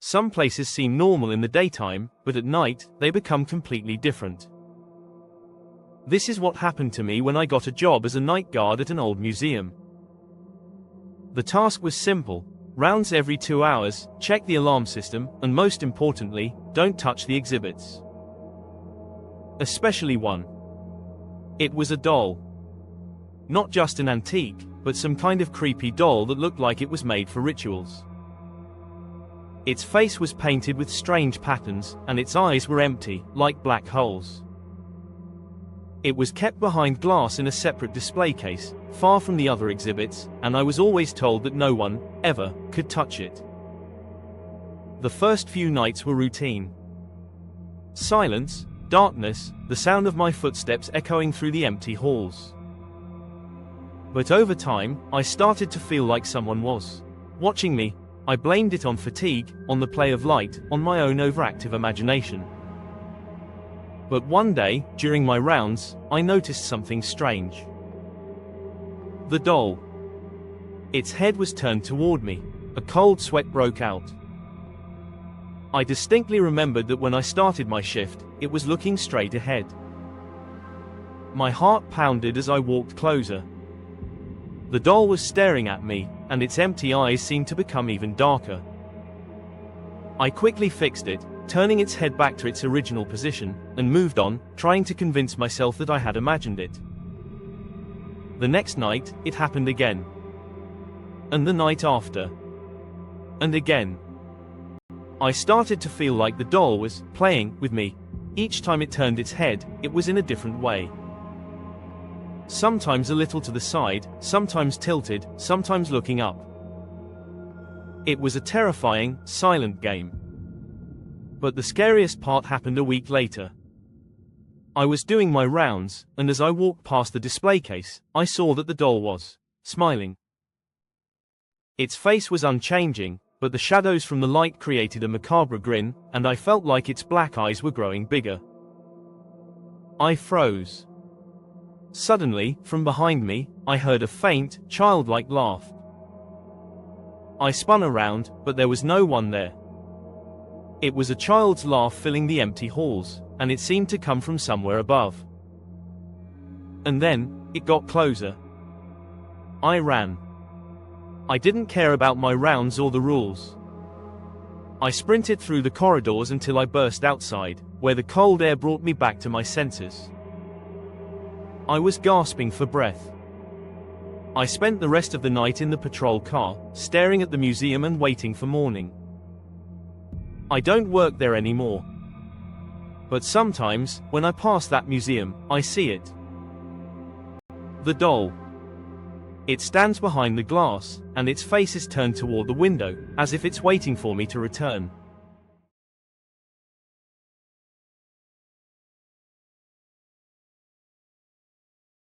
Some places seem normal in the daytime, but at night, they become completely different. This is what happened to me when I got a job as a night guard at an old museum. The task was simple: rounds every 2 hours, check the alarm system, and most importantly, don't touch the exhibits. Especially one. It was a doll. Not just an antique, but some kind of creepy doll that looked like it was made for rituals. Its face was painted with strange patterns, and its eyes were empty, like black holes. It was kept behind glass in a separate display case, far from the other exhibits, and I was always told that no one, ever, could touch it. The first few nights were routine. Silence, darkness, the sound of my footsteps echoing through the empty halls. But over time, I started to feel like someone was watching me. I blamed it on fatigue, on the play of light, on my own overactive imagination. But one day, during my rounds, I noticed something strange. The doll. Its head was turned toward me. A cold sweat broke out. I distinctly remembered that when I started my shift, it was looking straight ahead. My heart pounded as I walked closer. The doll was staring at me, and its empty eyes seemed to become even darker. I quickly fixed it, turning its head back to its original position, and moved on, trying to convince myself that I had imagined it. The next night, it happened again. And the night after. And again. I started to feel like the doll was playing with me. Each time it turned its head, it was in a different way. Sometimes a little to the side, sometimes tilted, sometimes looking up. It was a terrifying, silent game. But the scariest part happened a week later. I was doing my rounds, and as I walked past the display case, I saw that the doll was smiling. Its face was unchanging, but the shadows from the light created a macabre grin, and I felt like its black eyes were growing bigger. I froze. Suddenly, from behind me, I heard a faint, childlike laugh. I spun around, but there was no one there. It was a child's laugh filling the empty halls, and it seemed to come from somewhere above. And then, it got closer. I ran. I didn't care about my rounds or the rules. I sprinted through the corridors until I burst outside, where the cold air brought me back to my senses. I was gasping for breath. I spent the rest of the night in the patrol car, staring at the museum and waiting for morning. I don't work there anymore. But sometimes, when I pass that museum, I see it. The doll. It stands behind the glass, and its face is turned toward the window, as if it's waiting for me to return.